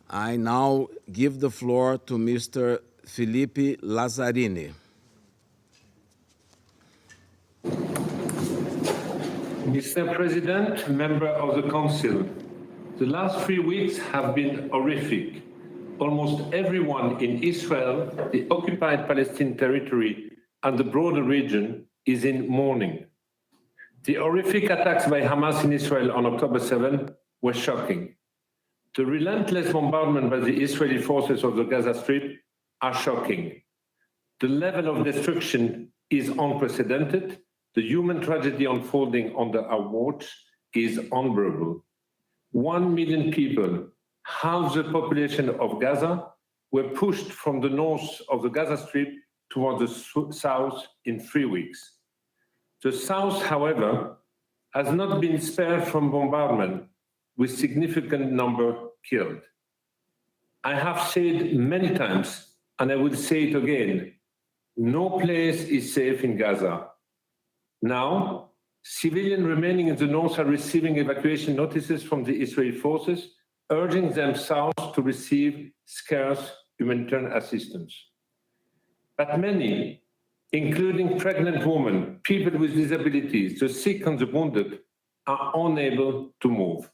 I now give the floor to Mr. Philippe Lazzarini. Mr. President, member of the Council, the last 3 weeks have been horrific. Almost everyone in Israel, the occupied Palestinian territory, and the broader region is in mourning. The horrific attacks by Hamas in Israel on October 7 were shocking. The relentless bombardment by the Israeli forces of the Gaza Strip are shocking. The level of destruction is unprecedented. The human tragedy unfolding under our watch is unbearable. 1 million people, half the population of Gaza, were pushed from the north of the Gaza Strip towards the south in 3 weeks. The south, however, has not been spared from bombardment, with significant number killed. I have said many times, and I will say it again, no place is safe in Gaza. Now, civilians remaining in the north are receiving evacuation notices from the Israeli forces, urging them south to receive scarce humanitarian assistance. But many, including pregnant women, people with disabilities, the sick and the wounded, are unable to move.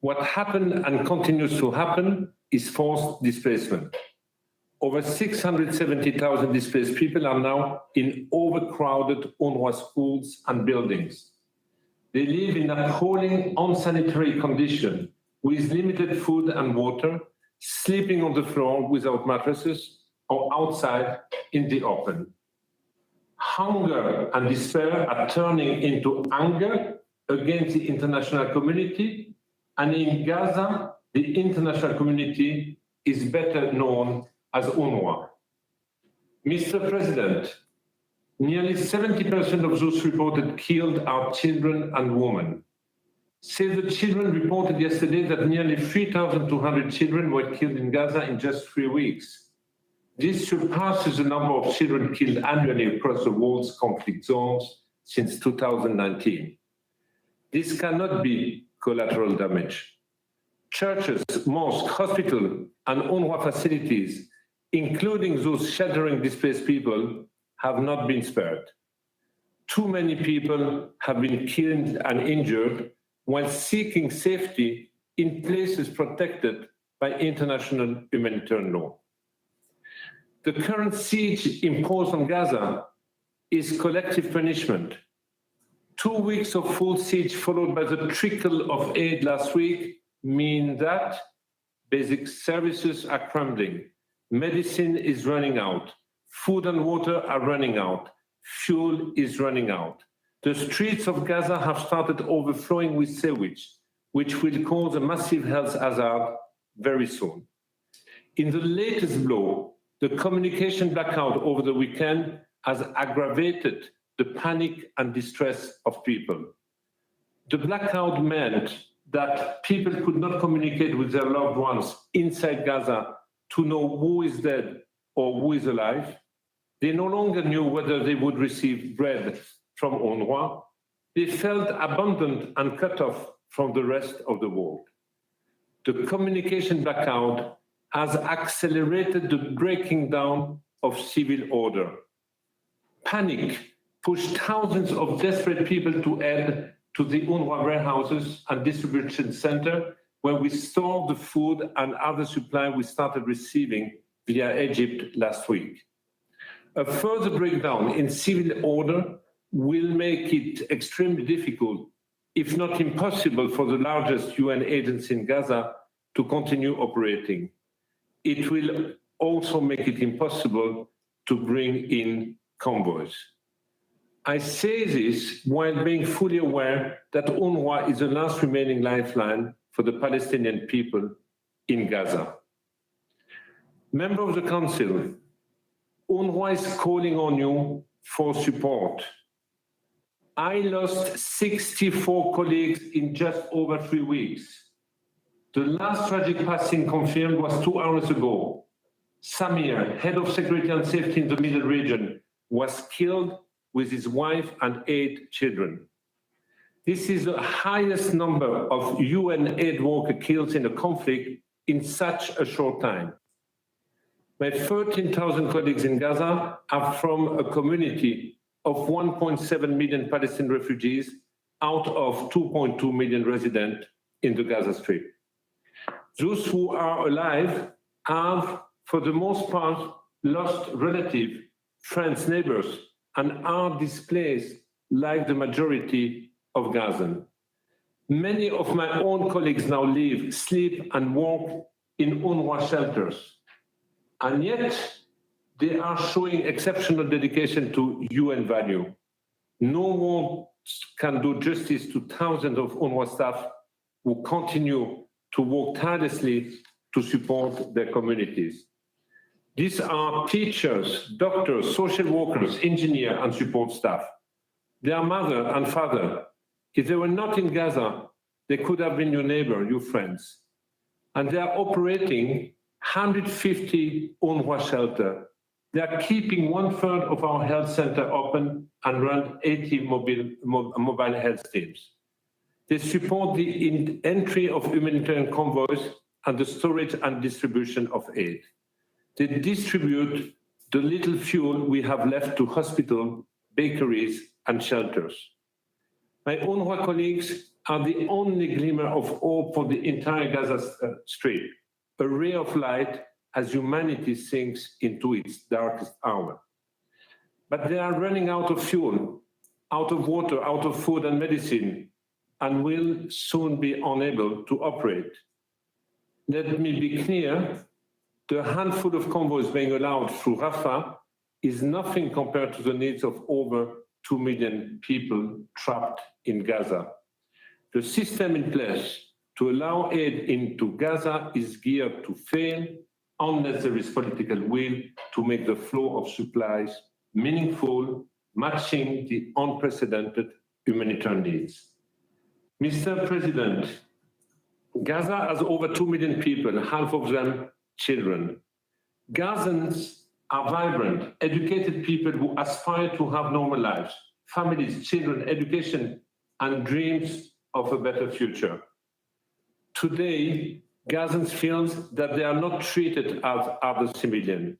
What happened and continues to happen is forced displacement. Over 670,000 displaced people are now in overcrowded UNRWA schools and buildings. They live in appalling, unsanitary conditions with limited food and water, sleeping on the floor without mattresses or outside in the open. Hunger and despair are turning into anger against the international community, and in Gaza, the international community is better known as UNRWA. Mr. President, nearly 70% of those reported killed are children and women. Save the Children reported yesterday that nearly 3,200 children were killed in Gaza in just 3 weeks. This surpasses the number of children killed annually across the world's conflict zones since 2019. This cannot be collateral damage. Churches, mosques, hospitals, and UNRWA facilities, including those sheltering displaced people, have not been spared. Too many people have been killed and injured while seeking safety in places protected by international humanitarian law. The current siege imposed on Gaza is collective punishment. 2 weeks of full siege followed by the trickle of aid last week mean that basic services are crumbling, medicine is running out, food and water are running out, fuel is running out. The streets of Gaza have started overflowing with sewage, which will cause a massive health hazard very soon. In the latest blow, the communication blackout over the weekend has aggravated the panic and distress of people. The blackout meant that people could not communicate with their loved ones inside Gaza to know who is dead or who is alive. They no longer knew whether they would receive bread from UNRWA. They felt abandoned and cut off from the rest of the world. The communication blackout has accelerated the breaking down of civil order. Panic pushed thousands of desperate people to head to the UNRWA warehouses and distribution center, where we store the food and other supply we started receiving via Egypt last week. A further breakdown in civil order will make it extremely difficult, if not impossible, for the largest UN agency in Gaza to continue operating. It will also make it impossible to bring in convoys. I say this while being fully aware that UNRWA is the last remaining lifeline for the Palestinian people in Gaza. Member of the Council, UNRWA is calling on you for support. I lost 64 colleagues in just over 3 weeks. The last tragic passing confirmed was 2 hours ago. Samir, head of security and safety in the Middle region, was killed with his wife and 8 children. This is the highest number of UN aid workers killed in a conflict in such a short time. My 13,000 colleagues in Gaza are from a community of 1.7 million Palestinian refugees out of 2.2 million residents in the Gaza Strip. Those who are alive have, for the most part, lost relatives, friends, neighbors, and are displaced like the majority of Gazans. Many of my own colleagues now live, sleep, and work in UNRWA shelters. And yet, they are showing exceptional dedication to UN value. No one can do justice to thousands of UNRWA staff who continue to work tirelessly to support their communities. These are teachers, doctors, social workers, engineers, and support staff. They are mother and father. If they were not in Gaza, they could have been your neighbor, your friends. And they are operating 150 UNRWA shelters. They are keeping 1/3 of our health center open and run 80 mobile health teams. They support the entry of humanitarian convoys and the storage and distribution of aid. They distribute the little fuel we have left to hospitals, bakeries, and shelters. My UNRWA colleagues are the only glimmer of hope for the entire Gaza Strip, a ray of light as humanity sinks into its darkest hour. But they are running out of fuel, out of water, out of food and medicine, and will soon be unable to operate. Let me be clear, the handful of convoys being allowed through Rafah is nothing compared to the needs of over 2 million people trapped in Gaza. The system in place to allow aid into Gaza is geared to fail unless there is political will to make the flow of supplies meaningful, matching the unprecedented humanitarian needs. Mr. President, Gaza has over 2 million people, half of them children. Gazans are vibrant, educated people who aspire to have normal lives, families, children, education, and dreams of a better future. Today, Gazans feel that they are not treated as other civilians.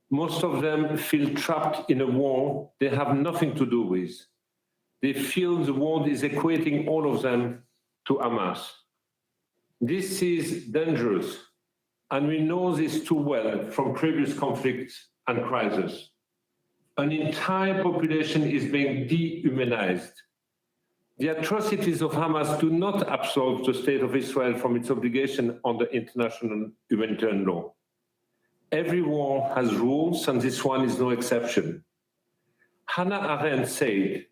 Most of them feel trapped in a war they have nothing to do with. They feel the world is equating all of them to Hamas. This is dangerous, and we know this too well from previous conflicts and crises. An entire population is being dehumanized. The atrocities of Hamas do not absolve the state of Israel from its obligation under international humanitarian law. Every war has rules, and this one is no exception. Hannah Arendt said,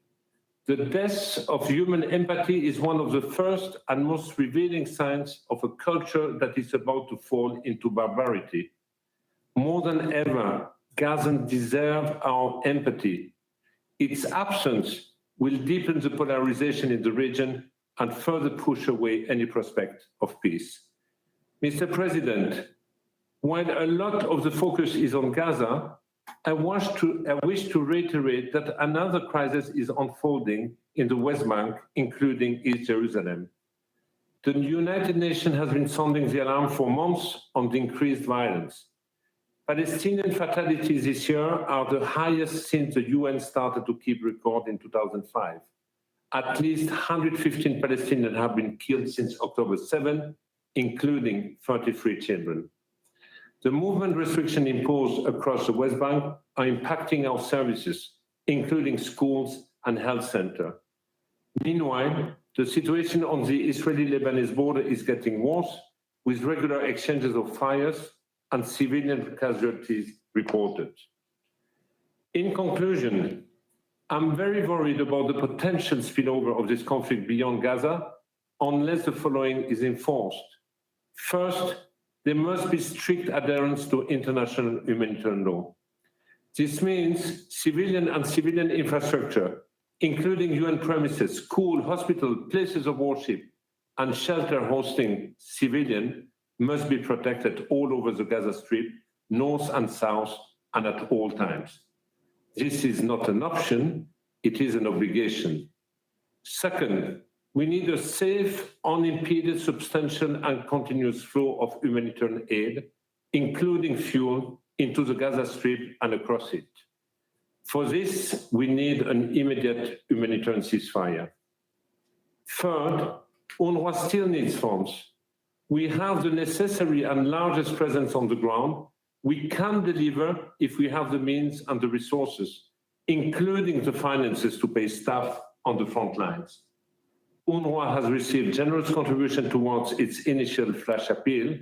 "The death of human empathy is one of the first and most revealing signs of a culture that is about to fall into barbarity. More than ever, Gazans deserve our empathy. Its absence will deepen the polarization in the region and further push away any prospect of peace." Mr. President, while a lot of the focus is on Gaza, I wish to reiterate that another crisis is unfolding in the West Bank, including East Jerusalem. The United Nations has been sounding the alarm for months on the increased violence. Palestinian fatalities this year are the highest since the UN started to keep record in 2005. At least 115 Palestinians have been killed since October 7, including 33 children. The movement restrictions imposed across the West Bank are impacting our services, including schools and health centers. Meanwhile, the situation on the Israeli-Lebanese border is getting worse, with regular exchanges of fires and civilian casualties reported. In conclusion, I'm very worried about the potential spillover of this conflict beyond Gaza unless the following is enforced. First, there must be strict adherence to international humanitarian law. This means civilian and civilian infrastructure, including UN premises, school, hospital, places of worship, and shelter hosting civilian, must be protected all over the Gaza Strip, north and south, and at all times. This is not an option, it is an obligation. Second, We need a safe, unimpeded, substantial, and continuous flow of humanitarian aid, including fuel, into the Gaza Strip and across it. For this, we need an immediate humanitarian ceasefire. Third, UNRWA still needs funds. We have the necessary and largest presence on the ground. We can deliver if we have the means and the resources, including the finances to pay staff on the front lines. UNRWA has received generous contribution towards its initial flash appeal,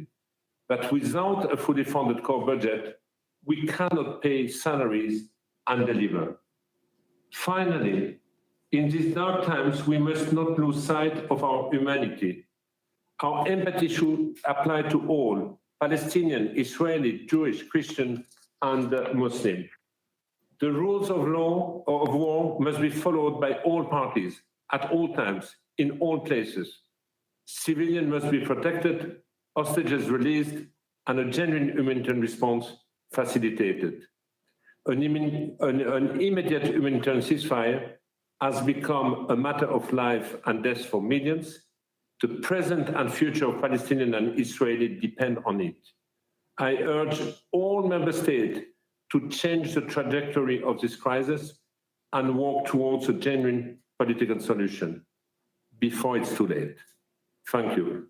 but without a fully funded core budget, we cannot pay salaries and deliver. Finally, in these dark times, we must not lose sight of our humanity. Our empathy should apply to all, Palestinian, Israeli, Jewish, Christian, and Muslim. The rules of law or of war must be followed by all parties, at all times, in all places. Civilians must be protected, hostages released, and a genuine humanitarian response facilitated. An immediate humanitarian ceasefire has become a matter of life and death for millions. The present and future of Palestinian and Israeli depend on it. I urge all member states to change the trajectory of this crisis and work towards a genuine political solution before it's too late. Thank you.